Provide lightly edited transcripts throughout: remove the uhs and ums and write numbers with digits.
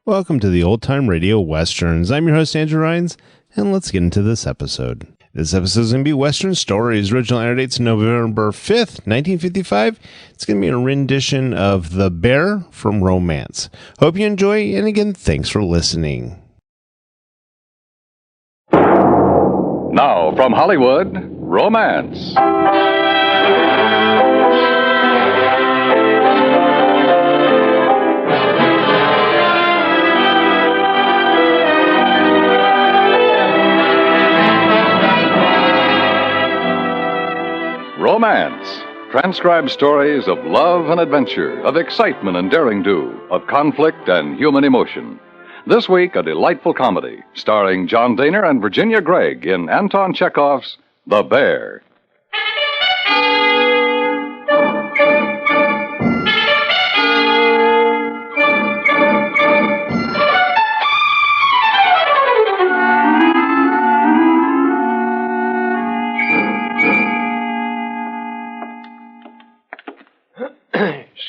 Welcome to the Old Time Radio Westerns. I'm your host, Andrew Rhynes, and let's get into this episode. This episode is going to be Western Stories. Original air date's November 5th, 1955. It's going to be a rendition of The Bear from Romance. Hope you enjoy, and again, thanks for listening. Now, from Hollywood, Romance. Romance. Transcribed stories of love and adventure, of excitement and daring do, of conflict and human emotion. This week, a delightful comedy starring John Dehner and Virginia Gregg in Anton Chekhov's The Bear.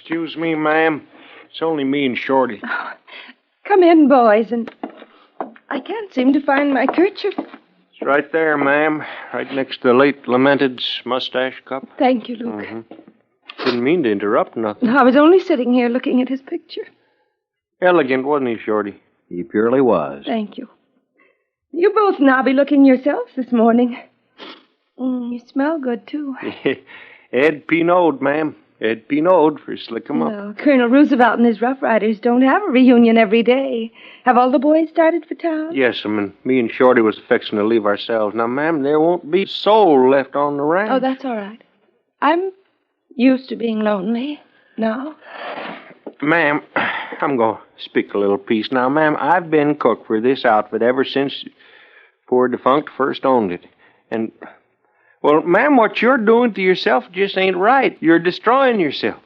Excuse me, ma'am. It's only me and Shorty. Oh, come in, boys, and I can't seem to find my kerchief. It's right there, ma'am. Right next to the late lamented's mustache cup. Thank you, Luke. Didn't mean to interrupt nothing. I was only sitting here looking at his picture. Elegant, wasn't he, Shorty? He purely was. Thank you. You both knobby looking yourselves this morning. You smell good, too. Ed Pinode, ma'am. Ed Pinode for Slick 'em Up. Well, Colonel Roosevelt and his Rough Riders don't have a reunion every day. Have all the boys started for town? Yes, and me and Shorty was fixing to leave ourselves. Now, ma'am, there won't be a soul left on the ranch. Oh, that's all right. I'm used to being lonely now. Ma'am, I'm going to speak a little piece. Now, ma'am, I've been cook for this outfit ever since poor defunct first owned it. And, well, ma'am, what you're doing to yourself just ain't right. You're destroying yourself.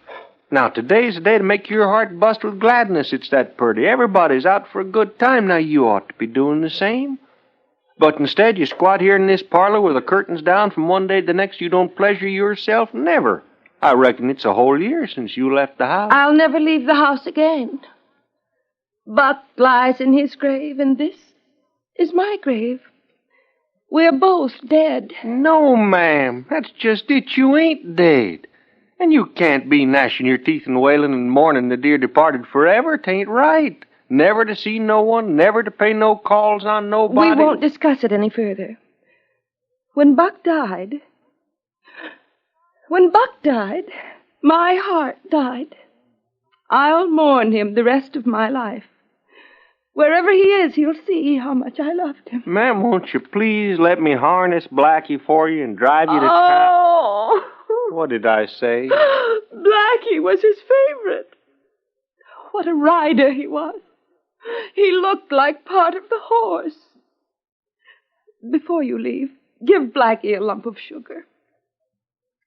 Now, today's the day to make your heart bust with gladness. It's that purty. Everybody's out for a good time. Now, you ought to be doing the same. But instead, you squat here in this parlor with the curtains down from one day to the next. You don't pleasure yourself? Never. I reckon it's a whole year since you left the house. I'll never leave the house again. Buck lies in his grave, and this is my grave. We're both dead. No, ma'am. That's just it. You ain't dead. And you can't be gnashing your teeth and wailing and mourning the dear departed forever. 'Tain't right. Never to see no one, never to pay no calls on nobody. We won't discuss it any further. When Buck died, my heart died. I'll mourn him the rest of my life. Wherever he is, he'll see how much I loved him. Ma'am, won't you please let me harness Blackie for you and drive you to town? Oh! What did I say? Blackie was his favorite. What a rider he was. He looked like part of the horse. Before you leave, give Blackie a lump of sugar.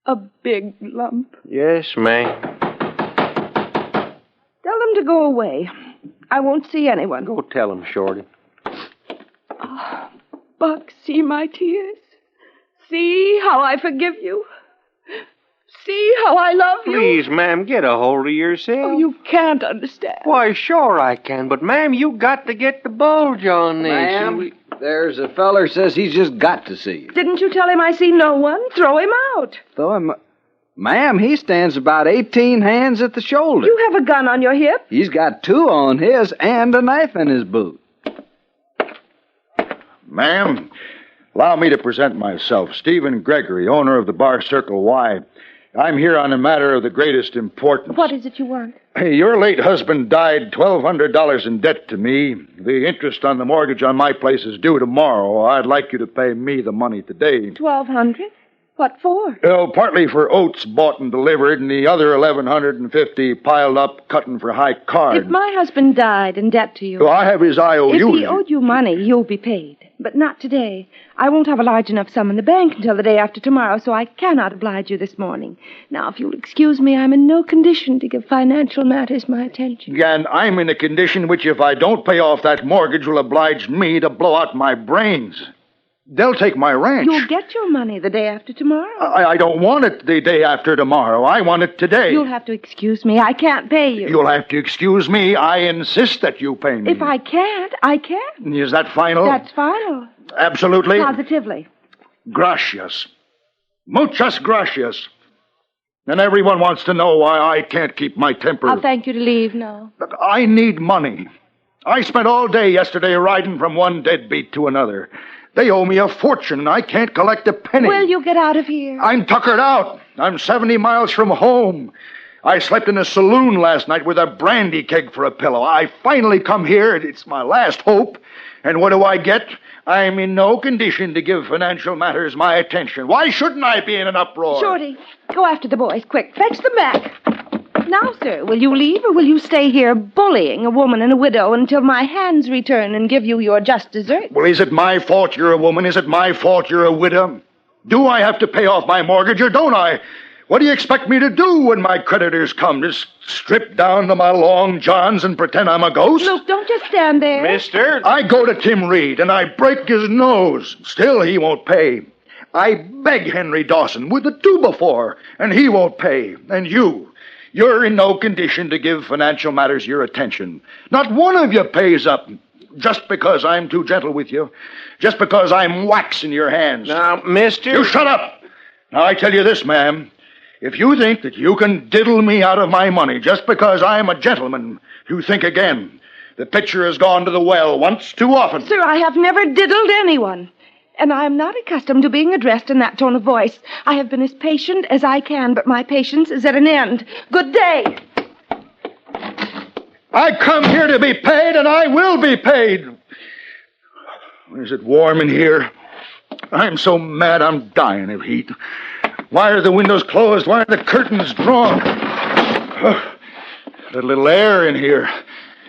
A big lump. Yes, ma'am. Tell them to go away. I won't see anyone. Go tell him, Shorty. Oh, Buck, see my tears. See how I forgive you. See how I love you. Please, ma'am, get a hold of yourself. Oh, you can't understand. Why, sure I can, but, ma'am, you got to get the bulge on this. Ma'am, there's a feller says he's just got to see you. Didn't you tell him I see no one? Throw him out. Throw him... Ma'am, he stands about 18 hands at the shoulder. You have a gun on your hip? He's got 2 on his and a knife in his boot. Ma'am, allow me to present myself, Stephen Gregory, owner of the Bar Circle Y. I'm here on a matter of the greatest importance. What is it you want? Hey, your late husband died $1,200 in debt to me. The interest on the mortgage on my place is due tomorrow. I'd like you to pay me the money today. $1,200? What for? Well, partly for oats bought and delivered, and the other $1,150 piled up cutting for high card. If my husband died in debt to you... So I have his IOU. If he owed you money, you'll be paid. But not today. I won't have a large enough sum in the bank until the day after tomorrow, so I cannot oblige you this morning. Now, if you'll excuse me, I'm in no condition to give financial matters my attention. And I'm in a condition which, if I don't pay off that mortgage, will oblige me to blow out my brains. They'll take my ranch. You'll get your money the day after tomorrow. I don't want it the day after tomorrow. I want it today. You'll have to excuse me. I can't pay you. You'll have to excuse me. I insist that you pay me. If I can't, I can't. Is that final? That's final. Absolutely? Positively. Gracias. Muchas gracias. And everyone wants to know why I can't keep my temper. I'll thank you to leave now. Look, I need money. I spent all day yesterday riding from one deadbeat to another. They owe me a fortune, and I can't collect a penny. Will you get out of here? I'm tuckered out. I'm 70 miles from home. I slept in a saloon last night with a brandy keg for a pillow. I finally come here. It's my last hope. And what do I get? I'm in no condition to give financial matters my attention. Why shouldn't I be in an uproar? Shorty, go after the boys. Quick, fetch them back. Now, sir, will you leave or will you stay here bullying a woman and a widow until my hands return and give you your just desert? Well, is it my fault you're a woman? Is it my fault you're a widow? Do I have to pay off my mortgage or don't I? What do you expect me to do when my creditors come? Just strip down to my long johns and pretend I'm a ghost? Look, don't just stand there. Mister? I go to Tim Reed and I break his nose. Still, he won't pay. I beg Henry Dawson with the 2-before, and he won't pay. And you're in no condition to give financial matters your attention. Not one of you pays up. Just because I'm too gentle with you. Just because I'm wax in your hands. Now, mister... You shut up! Now, I tell you this, ma'am. If you think that you can diddle me out of my money just because I'm a gentleman, you think again. The pitcher has gone to the well once too often. Sir, I have never diddled anyone. And I am not accustomed to being addressed in that tone of voice. I have been as patient as I can, but my patience is at an end. Good day. I come here to be paid, and I will be paid. Is it warm in here? I'm so mad I'm dying of heat. Why are the windows closed? Why are the curtains drawn? A little air in here.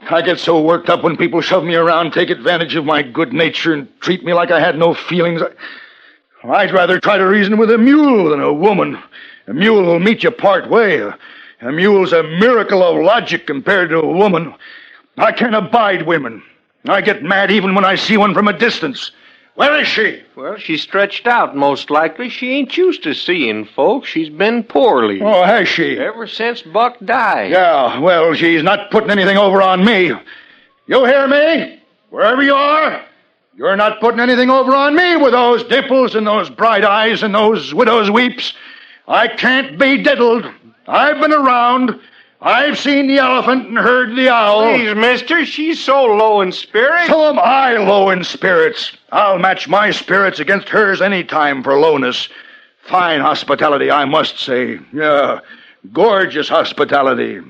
I get so worked up when people shove me around, take advantage of my good nature, and treat me like I had no feelings. I'd rather try to reason with a mule than a woman. A mule will meet you part way. A mule's a miracle of logic compared to a woman. I can't abide women. I get mad even when I see one from a distance. Where is she? Well, she's stretched out, most likely. She ain't used to seeing folks. She's been poorly. Oh, has she? Ever since Buck died. Yeah, well, she's not putting anything over on me. You hear me? Wherever you are, you're not putting anything over on me with those dimples and those bright eyes and those widow's weeps. I can't be diddled. I've been around. I've seen the elephant and heard the owl. Please, mister, she's so low in spirits. So am I low in spirits. I'll match my spirits against hers any time for lowness. Fine hospitality, I must say. Yeah, gorgeous hospitality.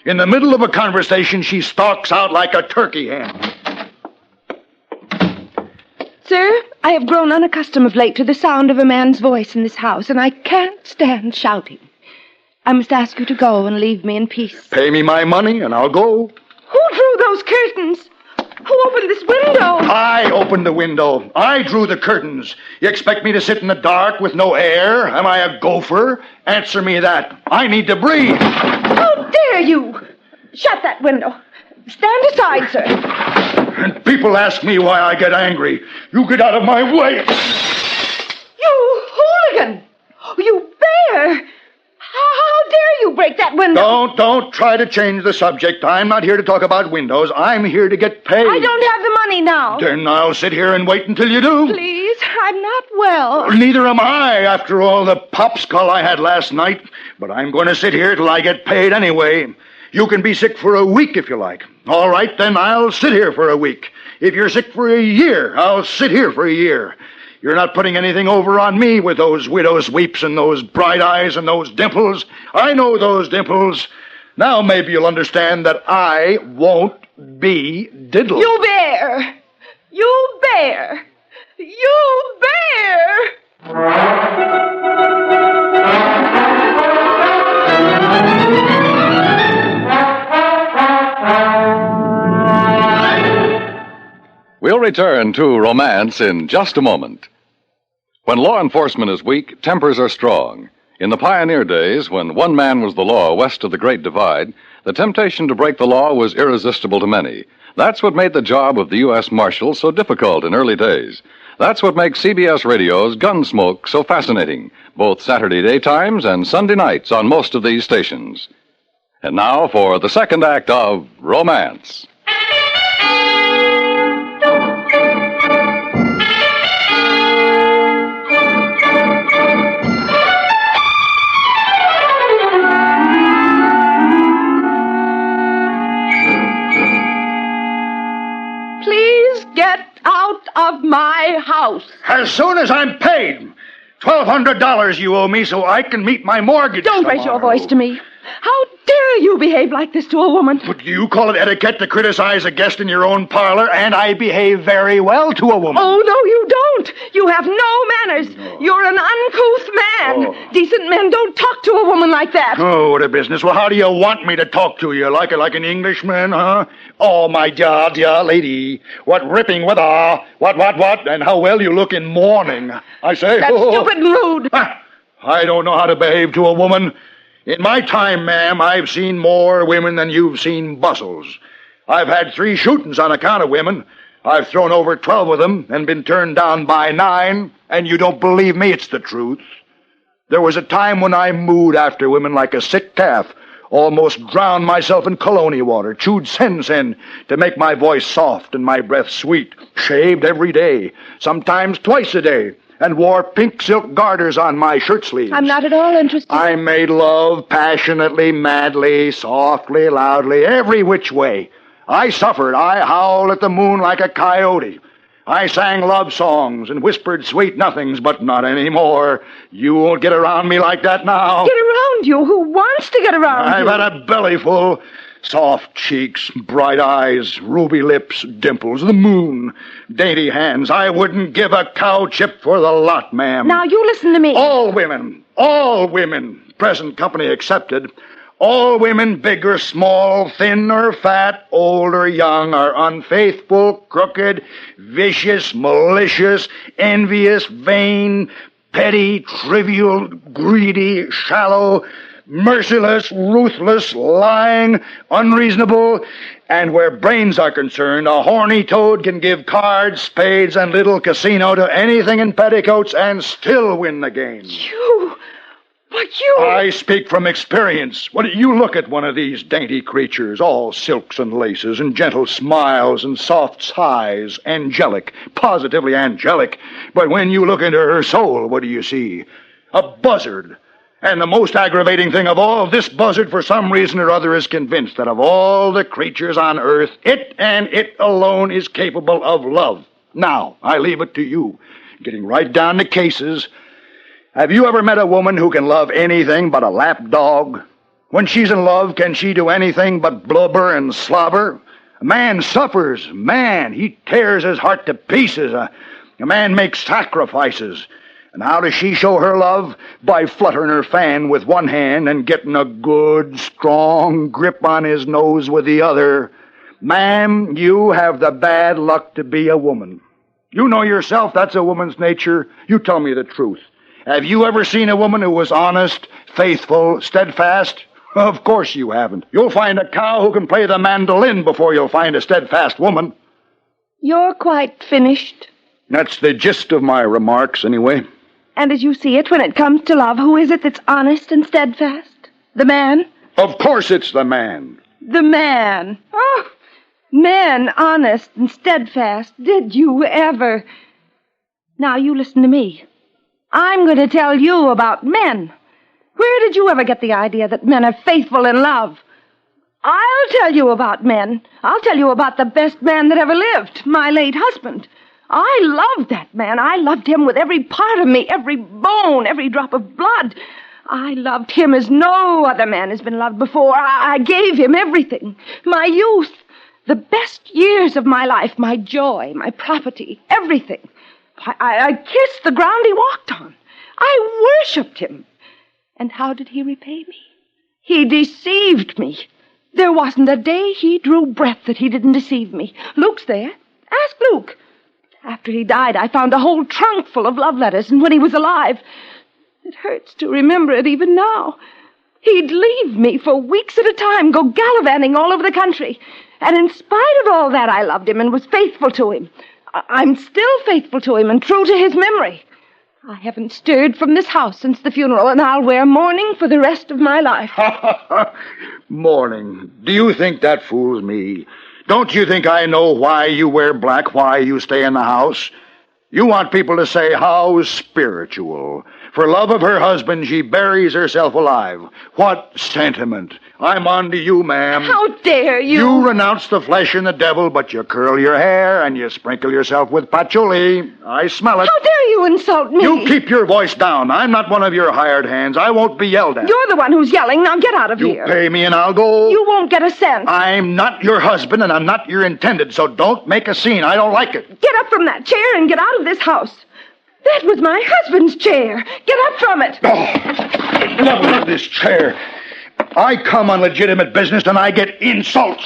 In the middle of a conversation, she stalks out like a turkey hen. Sir, I have grown unaccustomed of late to the sound of a man's voice in this house, and I can't stand shouting. I must ask you to go and leave me in peace. Pay me my money, and I'll go. Who drew those curtains? Who opened this window? I opened the window. I drew the curtains. You expect me to sit in the dark with no air? Am I a gopher? Answer me that. I need to breathe. How dare you? Shut that window. Stand aside, sir. And people ask me why I get angry. You get out of my way. You hooligan! You bear! How dare you break that window? Don't try to change the subject. I'm not here to talk about windows. I'm here to get paid. I don't have the money now. Then I'll sit here and wait until you do. Please, I'm not well. Neither am I, after all the popskull I had last night. But I'm going to sit here till I get paid anyway. You can be sick for a week if you like. All right, then I'll sit here for a week. If you're sick for a year, I'll sit here for a year. You're not putting anything over on me with those widow's weeps and those bright eyes and those dimples. I know those dimples. Now maybe you'll understand that I won't be diddled. You bear! You bear! You bear! We'll return to romance in just a moment. When law enforcement is weak, tempers are strong. In the pioneer days, when one man was the law west of the Great Divide, the temptation to break the law was irresistible to many. That's what made the job of the U.S. Marshal so difficult in early days. That's what makes CBS Radio's Gunsmoke so fascinating, both Saturday daytimes and Sunday nights on most of these stations. And now for the second act of Romance. Please get out of my house. As soon as I'm paid. $1,200 you owe me so I can meet my mortgage Don't raise your voice to me. How dare you behave like this to a woman? But you call it etiquette to criticize a guest in your own parlor, and I behave very well to a woman. Oh, no, you don't. You have no manners. No. You're an uncouth man. Oh. Decent men don't talk to a woman like that. Oh, what a business. Well, how do you want me to talk to you? Like an Englishman, huh? Oh, my dear lady. What ripping weather. What? And how well you look in mourning. I say. That's stupid and rude. I don't know how to behave to a woman. In my time, ma'am, I've seen more women than you've seen bustles. I've had 3 shootings on account of women. I've thrown over 12 of them and been turned down by 9, and you don't believe me, it's the truth. There was a time when I mooed after women like a sick calf, almost drowned myself in cologne water, chewed sen to make my voice soft and my breath sweet, shaved every day, sometimes twice a day, and wore pink silk garters on my shirt sleeves. I'm not at all interested. I made love passionately, madly, softly, loudly, every which way. I suffered. I howled at the moon like a coyote. I sang love songs and whispered sweet nothings, but not anymore. You won't get around me like that now. Get around you? Who wants to get around you? I've had a bellyful. Soft cheeks, bright eyes, ruby lips, dimples, the moon, dainty hands. I wouldn't give a cow chip for the lot, ma'am. Now, you listen to me. All women, present company excepted, all women, big or small, thin or fat, old or young, are unfaithful, crooked, vicious, malicious, envious, vain, petty, trivial, greedy, shallow, merciless, ruthless, lying, unreasonable, and where brains are concerned, a horny toad can give cards, spades, and little casino to anything in petticoats and still win the game. I speak from experience. You look at one of these dainty creatures, all silks and laces and gentle smiles and soft sighs, angelic, positively angelic. But when you look into her soul, what do you see? A buzzard. And the most aggravating thing of all, this buzzard, for some reason or other, is convinced that of all the creatures on earth, it and it alone is capable of love. Now, I leave it to you, getting right down to cases. Have you ever met a woman who can love anything but a lap dog? When she's in love, can she do anything but blubber and slobber? A man suffers. Man, he tears his heart to pieces. A man makes sacrifices. And how does she show her love? By fluttering her fan with one hand and getting a good, strong grip on his nose with the other. Ma'am, you have the bad luck to be a woman. You know yourself that's a woman's nature. You tell me the truth. Have you ever seen a woman who was honest, faithful, steadfast? Of course you haven't. You'll find a cow who can play the mandolin before you'll find a steadfast woman. You're quite finished. That's the gist of my remarks, anyway. And as you see it, when it comes to love, who is it that's honest and steadfast? The man? Of course it's the man. The man. Oh, man, honest and steadfast. Did you ever? Now, you listen to me. I'm going to tell you about men. Where did you ever get the idea that men are faithful in love? I'll tell you about men. I'll tell you about the best man that ever lived, my late husband. I loved that man. I loved him with every part of me, every bone, every drop of blood. I loved him as no other man has been loved before. I gave him everything. My youth, the best years of my life, my joy, my property, everything. I kissed the ground he walked on. I worshipped him. And how did he repay me? He deceived me. There wasn't a day he drew breath that he didn't deceive me. Luke's there. Ask Luke. After he died, I found a whole trunk full of love letters, and when he was alive, it hurts to remember it even now. He'd leave me for weeks at a time, go gallivanting all over the country. And in spite of all that, I loved him and was faithful to him. I'm still faithful to him and true to his memory. I haven't stirred from this house since the funeral, and I'll wear mourning for the rest of my life. Mourning. Do you think that fools me? Don't you think I know why you wear black, why you stay in the house? You want people to say how spiritual. For love of her husband, she buries herself alive. What sentiment. I'm on to you, ma'am. How dare you? You renounce the flesh and the devil, but you curl your hair and you sprinkle yourself with patchouli. I smell it. How dare you insult me? You keep your voice down. I'm not one of your hired hands. I won't be yelled at. You're the one who's yelling. Now get out of here. You pay me and I'll go. You won't get a cent. I'm not your husband and I'm not your intended, so don't make a scene. I don't like it. Get up from that chair and get out of this house. That was my husband's chair. Get up from it. Oh, never of this chair. I come on legitimate business and I get insults.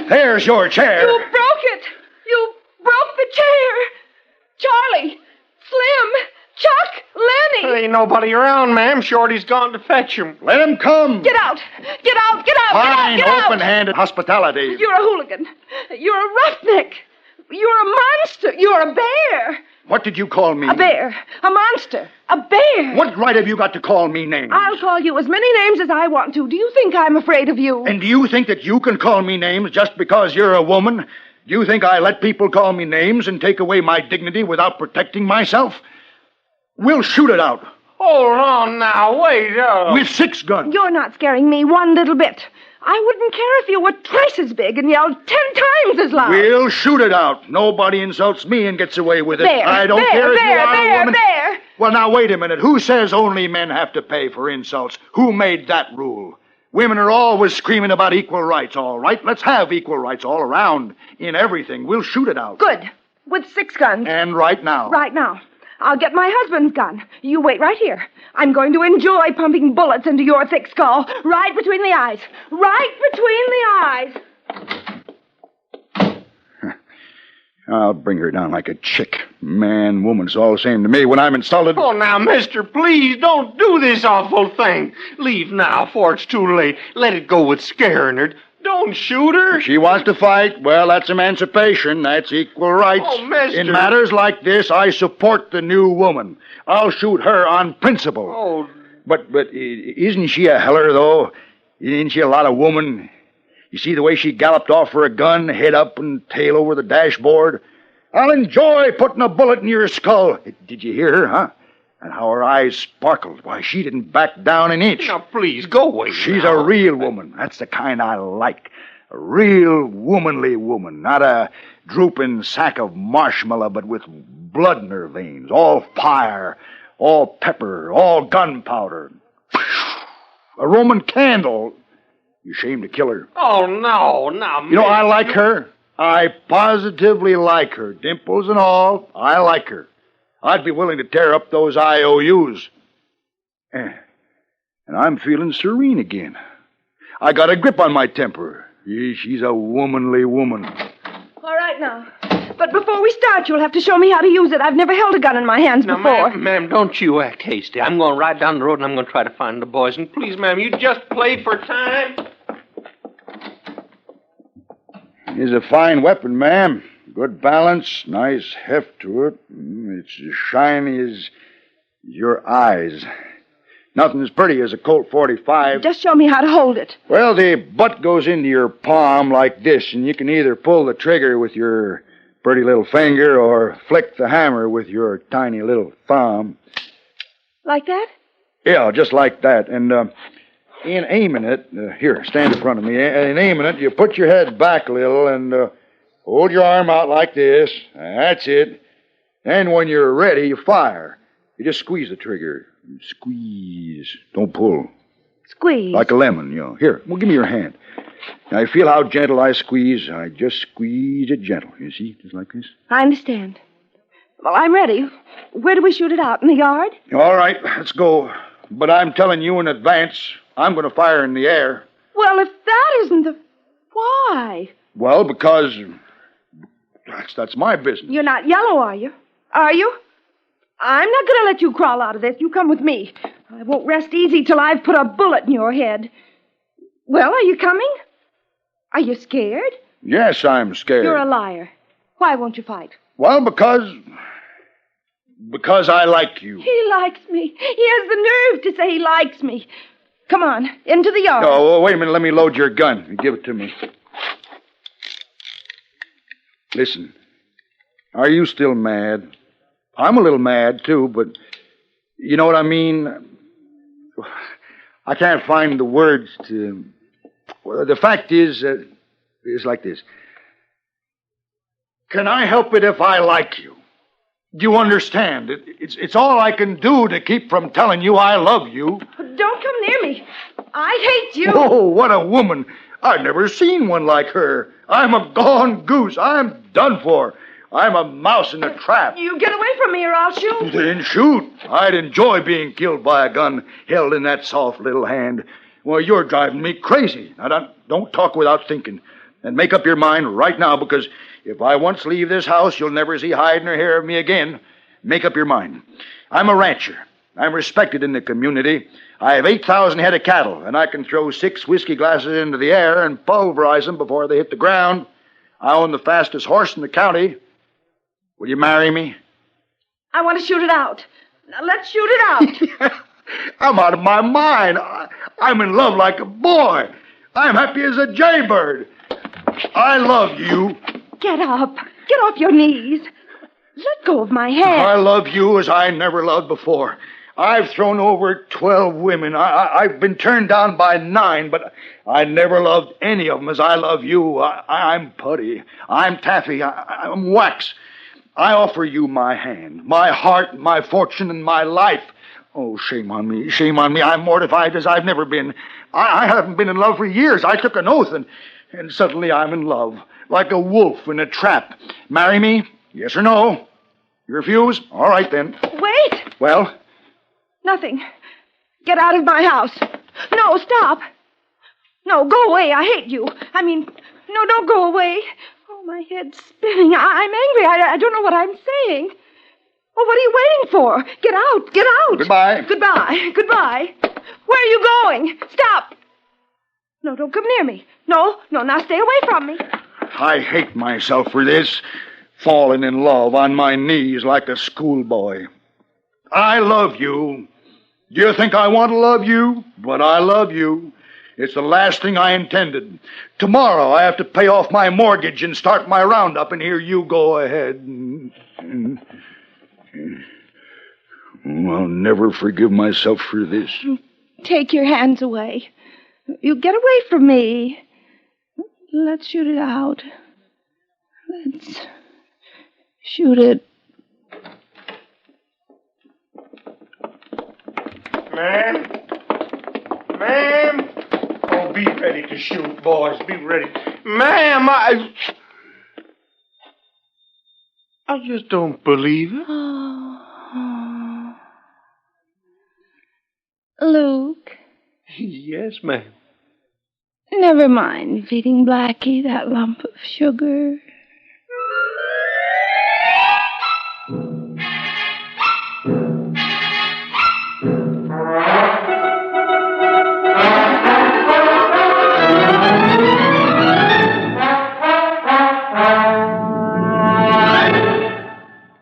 There's your chair. You broke it. You broke the chair. Charlie, Slim, Chuck, Lenny. There ain't nobody around, ma'am. Shorty's gone to fetch him. Let him come. Get out. Get out. Get out. Fine, Get out. open-handed hospitality. You're a hooligan. You're a roughneck. You're a monster. You're a bear. What did you call me? A bear. A monster. A bear. What right have you got to call me names? I'll call you as many names as I want to. Do you think I'm afraid of you? And do you think that you can call me names just because you're a woman? Do you think I let people call me names and take away my dignity without protecting myself? We'll shoot it out. Hold on now. Wait up. With 6 guns. You're not scaring me one little bit. I wouldn't care if you were twice as big and yelled 10 times as loud. We'll shoot it out. Nobody insults me and gets away with it. Bear, I don't care if you are a woman. Bear. Well, now, wait a minute. Who says only men have to pay for insults? Who made that rule? Women are always screaming about equal rights, all right? Let's have equal rights all around in everything. We'll shoot it out. Good. With 6 guns. And right now. Right now. I'll get my husband's gun. You wait right here. I'm going to enjoy pumping bullets into your thick skull. Right between the eyes. Right between the eyes. I'll bring her down like a chick. Man, woman, it's all the same to me when I'm insulted. Oh, now, mister, please don't do this awful thing. Leave now, for it's too late. Let it go with scaring her. Don't shoot her. If she wants to fight, well, that's emancipation. That's equal rights. Oh, mister. In matters like this, I support the new woman. I'll shoot her on principle. Oh. But isn't she a heller, though? Isn't she a lot of woman? You see the way she galloped off for a gun, head up and tail over the dashboard? I'll enjoy putting a bullet in your skull. Did you hear her, huh? And how her eyes sparkled. Why, she didn't back down an inch. Now, please, go away. She's now. a real woman. That's the kind I like. A real womanly woman. Not a drooping sack of marshmallow, but with blood in her veins. All fire, all pepper, all gunpowder. A Roman candle. You ashamed to kill her. Oh, no, now, You know, I like her. I positively like her. Dimples and all, I like her. I'd be willing to tear up those IOUs. And I'm feeling serene again. I got a grip on my temper. She's a womanly woman. All right now. But before we start, you'll have to show me how to use it. I've never held a gun in my hands now, before. Ma'am, don't you act hasty. I'm going to ride down the road and I'm going to try to find the boys. And please, ma'am, you just play for time. It's a fine weapon, ma'am. Good balance, nice heft to it. It's as shiny as your eyes. Nothing as pretty as a Colt 45. Just show me how to hold it. Well, the butt goes into your palm like this, and you can either pull the trigger with your pretty little finger or flick the hammer with your tiny little thumb. Like that? Yeah, just like that. And in aiming it, here, stand in front of me. In aiming it, you put your head back a little and hold your arm out like this. That's it. And when you're ready, you fire. You just squeeze the trigger. Squeeze. Don't pull. Squeeze. Like a lemon, you know. Here, well, give me your hand. Now, you feel how gentle I squeeze? I just squeeze it gentle. You see, just like this. I understand. Well, I'm ready. Where do we shoot it out? In the yard? All right, let's go. But I'm telling you in advance, I'm going to fire in the air. Well, if that isn't the... Why? Well, because that's my business. You're not yellow, are you? Are you? I'm not going to let you crawl out of this. You come with me. I won't rest easy till I've put a bullet in your head. Well, are you coming? Are you scared? Yes, I'm scared. You're a liar. Why won't you fight? Well, because I like you. He likes me. He has the nerve to say he likes me. Come on, into the yard. Oh, wait a minute. Let me load your gun. Give it to me. Listen, are you still mad? I'm a little mad, too, but you know what I mean? I can't find the words to... Well, the fact is like this. Can I help it if I like you? Do you understand? It's all I can do to keep from telling you I love you. Don't come near me. I hate you. Oh, what a woman. I've never seen one like her. I'm a gone goose. I'm done for. I'm a mouse in a trap. You get away from me or I'll shoot. Then shoot. I'd enjoy being killed by a gun held in that soft little hand. Well, you're driving me crazy. Now, don't talk without thinking. And make up your mind right now, because if I once leave this house, you'll never see hide nor hair of me again. Make up your mind. I'm a rancher. I'm respected in the community. I have 8,000 head of cattle, and I can throw 6 whiskey glasses into the air and pulverize them before they hit the ground. I own the fastest horse in the county. Will you marry me? I want to shoot it out. Now, let's shoot it out. I'm out of my mind. I'm in love like a boy. I'm happy as a jaybird. I love you. Get up. Get off your knees. Let go of my hand. I love you as I never loved before. I've thrown over 12 women. I've been turned down by 9, but I never loved any of them as I love you. I'm putty. I'm taffy. I'm wax. I offer you my hand, my heart, my fortune, and my life. Oh, shame on me. Shame on me. I'm mortified as I've never been. I haven't been in love for years. I took an oath, and suddenly I'm in love, like a wolf in a trap. Marry me? Yes or no? You refuse? All right, then. Wait. Well? Nothing. Get out of my house. No, stop. No, go away. I hate you. I mean, no, don't go away. Oh, my head's spinning. I'm angry. I don't know what I'm saying. Oh, what are you waiting for? Get out. Get out. Goodbye. Goodbye. Goodbye. Where are you going? Stop. No, don't come near me. No, now stay away from me. I hate myself for this. Falling in love on my knees like a schoolboy. I love you. Do you think I want to love you? But I love you. It's the last thing I intended. Tomorrow I have to pay off my mortgage and start my roundup, and here you go ahead. I'll never forgive myself for this. Take your hands away. You get away from me. Let's shoot it out. Let's shoot it. Ma'am. Oh, be ready to shoot, boys. Be ready. Ma'am, I just don't believe it. Luke. Yes, ma'am. Never mind feeding Blackie that lump of sugar.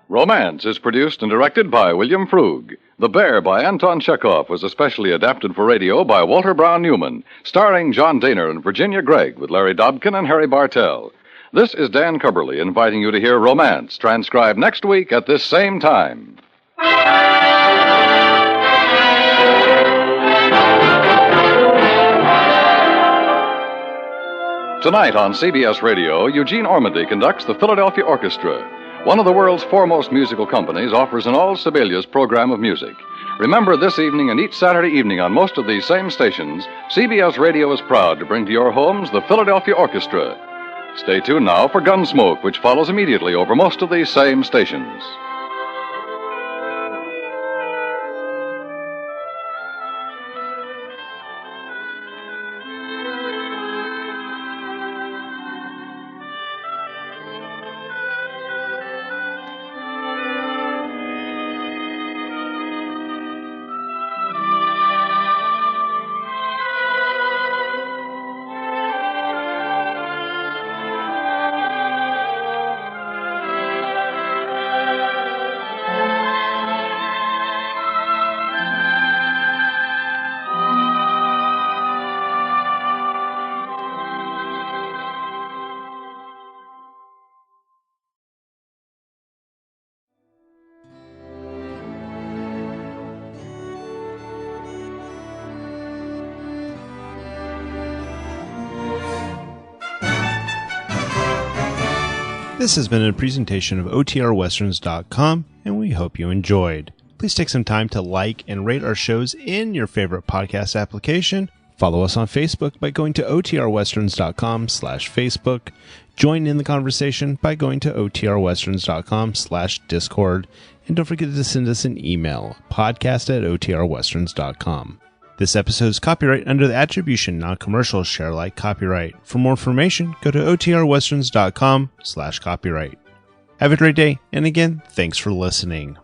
Romance is produced and directed by William Frug. The Bear by Anton Chekhov was especially adapted for radio by Walter Brown Newman, starring John Daner and Virginia Gregg with Larry Dobkin and Harry Bartell. This is Dan Cubberly inviting you to hear Romance, transcribed next week at this same time. Tonight on CBS Radio, Eugene Ormandy conducts the Philadelphia Orchestra. One of the world's foremost musical companies offers an all Sibelius program of music. Remember, this evening and each Saturday evening on most of these same stations, CBS Radio is proud to bring to your homes the Philadelphia Orchestra. Stay tuned now for Gunsmoke, which follows immediately over most of these same stations. This has been a presentation of OTRWesterns.com, and we hope you enjoyed. Please take some time to like and rate our shows in your favorite podcast application. Follow us on Facebook by going to OTRWesterns.com/Facebook. Join in the conversation by going to OTRWesterns.com/Discord. And don't forget to send us an email, podcast@OTRWesterns.com. This episode is copyright under the Attribution Non-Commercial Share Alike copyright. For more information, go to OTRWesterns.com/copyright. Have a great day, and again, thanks for listening.